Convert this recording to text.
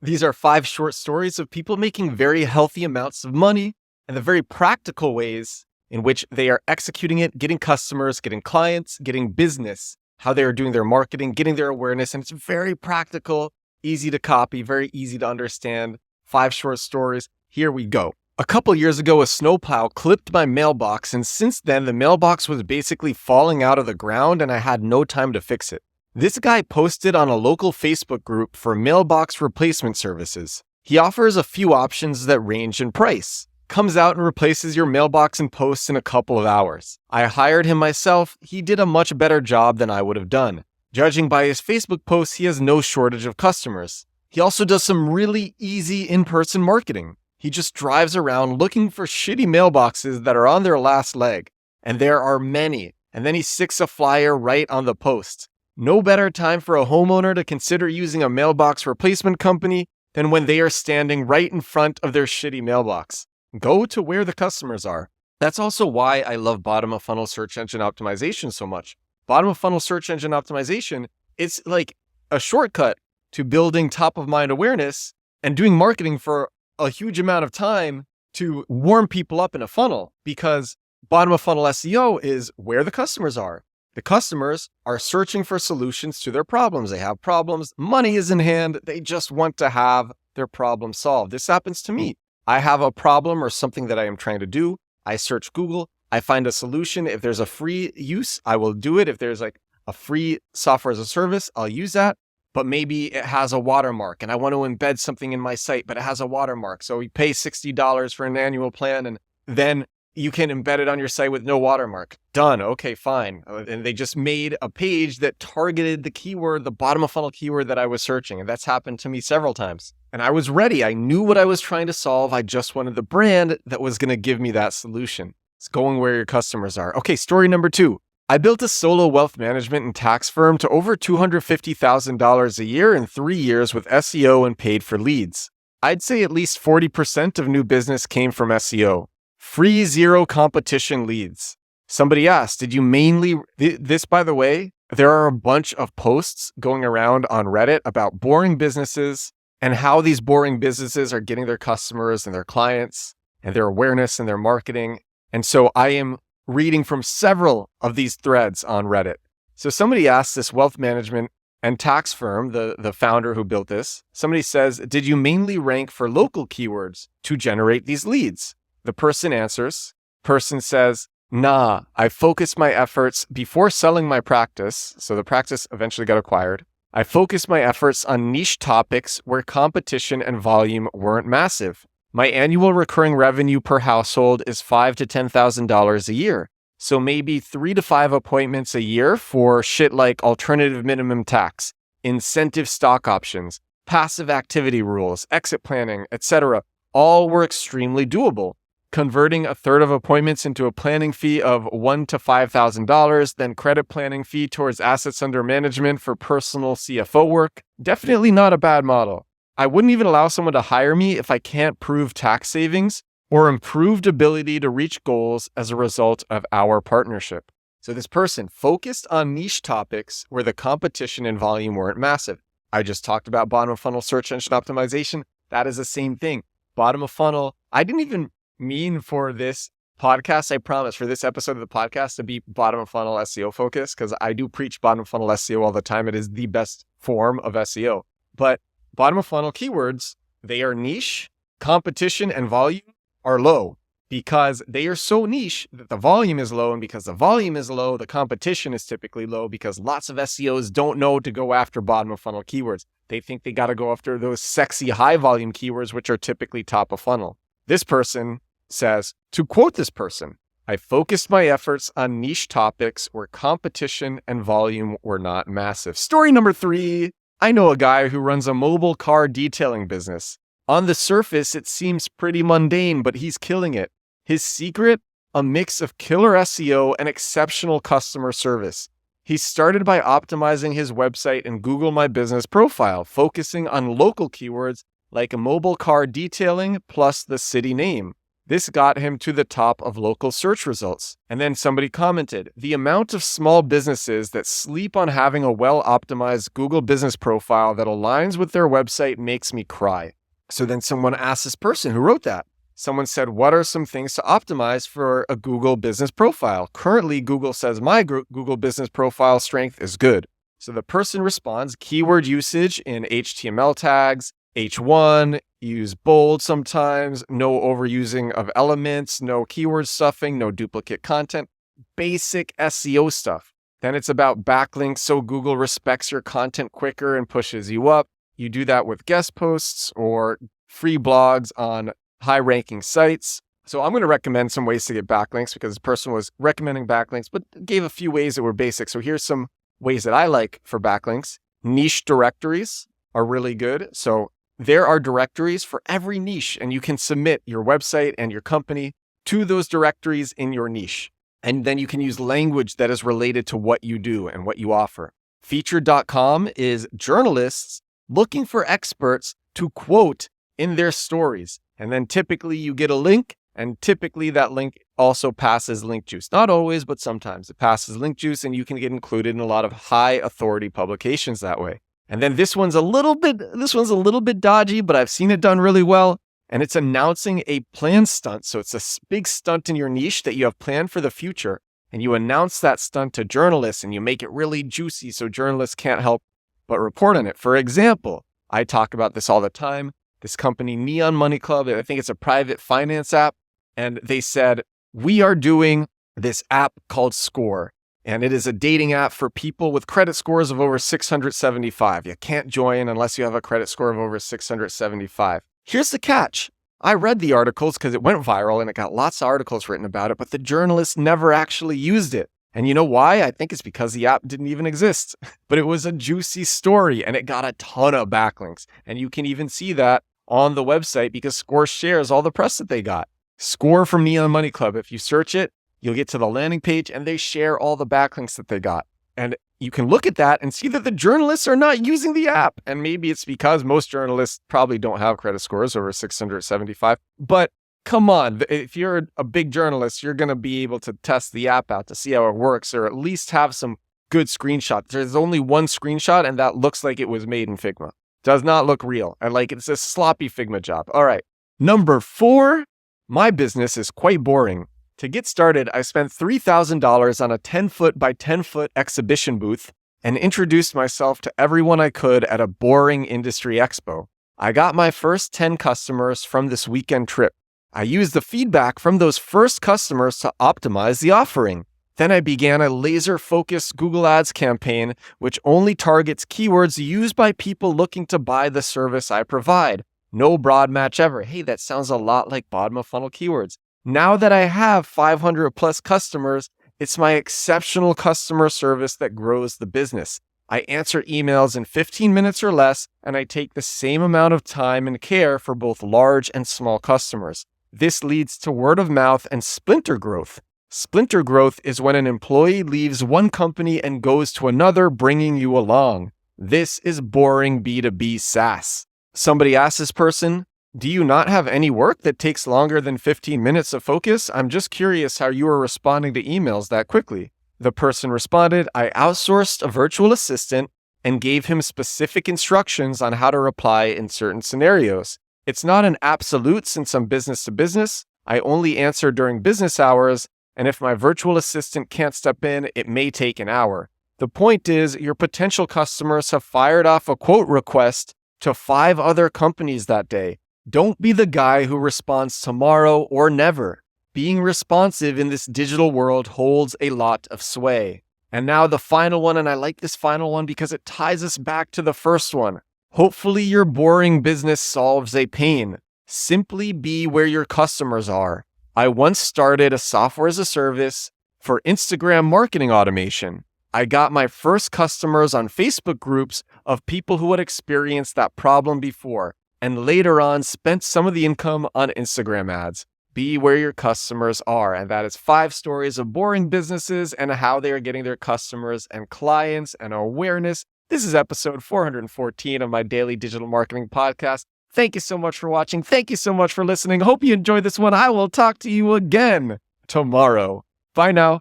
These are 5 short stories of people making very healthy amounts of money and the very practical ways in which they are executing it, getting customers, getting clients, getting business, how they are doing their marketing, getting their awareness. And it's very practical, easy to copy, very easy to understand. 5 short stories. Here we go. A couple years ago, a snowplow clipped my mailbox, and since then, the mailbox was basically falling out of the ground and I had no time to fix it. This guy posted on a local Facebook group for mailbox replacement services. He offers a few options that range in price. Comes out and replaces your mailbox and posts in a couple of hours. I hired him myself. He did a much better job than I would have done. Judging by his Facebook posts, he has no shortage of customers. He also does some really easy in-person marketing. He just drives around looking for shitty mailboxes that are on their last leg. And there are many. And then he sticks a flyer right on the post. No better time for a homeowner to consider using a mailbox replacement company than when they are standing right in front of their shitty mailbox. Go to where the customers are. That's also why I love bottom of funnel search engine optimization so much. Bottom of funnel search engine optimization, it's like a shortcut to building top of mind awareness and doing marketing for a huge amount of time to warm people up in a funnel, because bottom of funnel SEO is where the customers are. The customers are searching for solutions to their problems. They have problems. Money is in hand. They just want to have their problem solved. This happens to me. I have a problem or something that I am trying to do. I search Google. I find a solution. If there's a free use, I will do it. If there's like a free software as a service, I'll use that. But maybe it has a watermark and I want to embed something in my site, but it has a watermark. So we pay $60 for an annual plan and then you can embed it on your site with no watermark. Done. Okay, fine. And they just made a page that targeted the keyword, the bottom of funnel keyword that I was searching. And that's happened to me several times. And I was ready. I knew what I was trying to solve. I just wanted the brand that was going to give me that solution. It's going where your customers are. Okay, story number 2. I built a solo wealth management and tax firm to over $250,000 a year in 3 years with SEO and paid for leads. I'd say at least 40% of new business came from SEO. Free zero competition leads. Somebody asked, did you mainly, this by the way, there are a bunch of posts going around on Reddit about boring businesses and how these boring businesses are getting their customers and their clients and their awareness and their marketing. And so I am reading from several of these threads on Reddit. So somebody asked this wealth management and tax firm, the founder who built this, somebody says, did you mainly rank for local keywords to generate these leads? The person answers, person says, nah, I focused my efforts before selling my practice. So the practice eventually got acquired. I focused my efforts on niche topics where competition and volume weren't massive. My annual recurring revenue per household is $5,000 to $10,000 a year. So maybe 3 to 5 appointments a year for shit like alternative minimum tax, incentive stock options, passive activity rules, exit planning, etc. All were extremely doable. Converting a third of appointments into a planning fee of $1,000 to $5,000, then credit planning fee towards assets under management for personal CFO work. Definitely not a bad model. I wouldn't even allow someone to hire me if I can't prove tax savings or improved ability to reach goals as a result of our partnership. So this person focused on niche topics where the competition and volume weren't massive. I just talked about bottom of funnel search engine optimization. That is the same thing. Bottom of funnel. I didn't even mean for this podcast, I promise, for this episode of the podcast to be bottom of funnel SEO focused, because I do preach bottom of funnel SEO all the time. It is the best form of SEO. But bottom of funnel keywords, they are niche, competition and volume are low because they are so niche that the volume is low. And because the volume is low, the competition is typically low because lots of SEOs don't know to go after bottom of funnel keywords. They think they got to go after those sexy high volume keywords, which are typically top of funnel. This person says, to quote this person, I focused my efforts on niche topics where competition and volume were not massive. Story number 3. I know a guy who runs a mobile car detailing business. On the surface, it seems pretty mundane, but he's killing it. His secret? A mix of killer SEO and exceptional customer service. He started by optimizing his website and Google My Business profile, focusing on local keywords like mobile car detailing plus the city name. This got him to the top of local search results. And then somebody commented, the amount of small businesses that sleep on having a well-optimized Google business profile that aligns with their website makes me cry. So then someone asked this person who wrote that. Someone said, what are some things to optimize for a Google business profile? Currently, Google says my Google business profile strength is good. So the person responds, keyword usage in HTML tags, H1, use bold sometimes, no overusing of elements, no keyword stuffing, no duplicate content, basic SEO stuff. Then it's about backlinks so Google respects your content quicker and pushes you up. You do that with guest posts or free blogs on high-ranking sites. So I'm going to recommend some ways to get backlinks because this person was recommending backlinks, but gave a few ways that were basic. So here's some ways that I like for backlinks. Niche directories are really good. So there are directories for every niche, and you can submit your website and your company to those directories in your niche. And then you can use language that is related to what you do and what you offer. Featured.com is journalists looking for experts to quote in their stories. And then typically you get a link, and typically that link also passes link juice. Not always, but sometimes it passes link juice, and you can get included in a lot of high authority publications that way. And then this one's a little bit dodgy, but I've seen it done really well. And it's announcing a planned stunt. So it's a big stunt in your niche that you have planned for the future. And you announce that stunt to journalists, and you make it really juicy so journalists can't help but report on it. For example, I talk about this all the time. This company, Neon Money Club, I think it's a private finance app. And they said, we are doing this app called Score. And it is a dating app for people with credit scores of over 675. You can't join unless you have a credit score of over 675. Here's the catch. I read the articles because it went viral and it got lots of articles written about it, but the journalists never actually used it. And you know why? I think it's because the app didn't even exist. But it was a juicy story and it got a ton of backlinks. And you can even see that on the website because Score shares all the press that they got. Score from Neon Money Club. If you search it, you'll get to the landing page and they share all the backlinks that they got. And you can look at that and see that the journalists are not using the app. And maybe it's because most journalists probably don't have credit scores over 675. But come on, if you're a big journalist, you're going to be able to test the app out to see how it works, or at least have some good screenshots. There's only one screenshot and that looks like it was made in Figma. Does not look real. And like it's a sloppy Figma job. All right. Number 4, my business is quite boring. To get started, I spent $3,000 on a 10-foot by 10-foot exhibition booth and introduced myself to everyone I could at a boring industry expo. I got my first 10 customers from this weekend trip. I used the feedback from those first customers to optimize the offering. Then I began a laser-focused Google Ads campaign, which only targets keywords used by people looking to buy the service I provide. No broad match ever. Hey, that sounds a lot like bottom of funnel keywords. Now that I have 500 plus customers, it's my exceptional customer service that grows the business. I answer emails in 15 minutes or less, and I take the same amount of time and care for both large and small customers. This leads to word of mouth and splinter growth. Splinter growth is when an employee leaves one company and goes to another, bringing you along. This is boring B2B SaaS. Somebody asked this person, do you not have any work that takes longer than 15 minutes of focus? I'm just curious how you are responding to emails that quickly. The person responded, I outsourced a virtual assistant and gave him specific instructions on how to reply in certain scenarios. It's not an absolute since I'm business to business. I only answer during business hours, and if my virtual assistant can't step in, it may take an hour. The point is, your potential customers have fired off a quote request to 5 other companies that day. Don't be the guy who responds tomorrow or never. Being responsive in this digital world holds a lot of sway. And now the final one, and I like this final one because it ties us back to the first one. Hopefully your boring business solves a pain. Simply be where your customers are. I once started a software as a service for Instagram marketing automation. I got my first customers on Facebook groups of people who had experienced that problem before, and later on spent some of the income on Instagram ads. Be where your customers are. And that is 5 stories of boring businesses and how they are getting their customers and clients and awareness. This is episode 414 of my daily digital marketing podcast. Thank you so much for watching. Thank you so much for listening. Hope you enjoyed this one. I will talk to you again tomorrow. Bye now.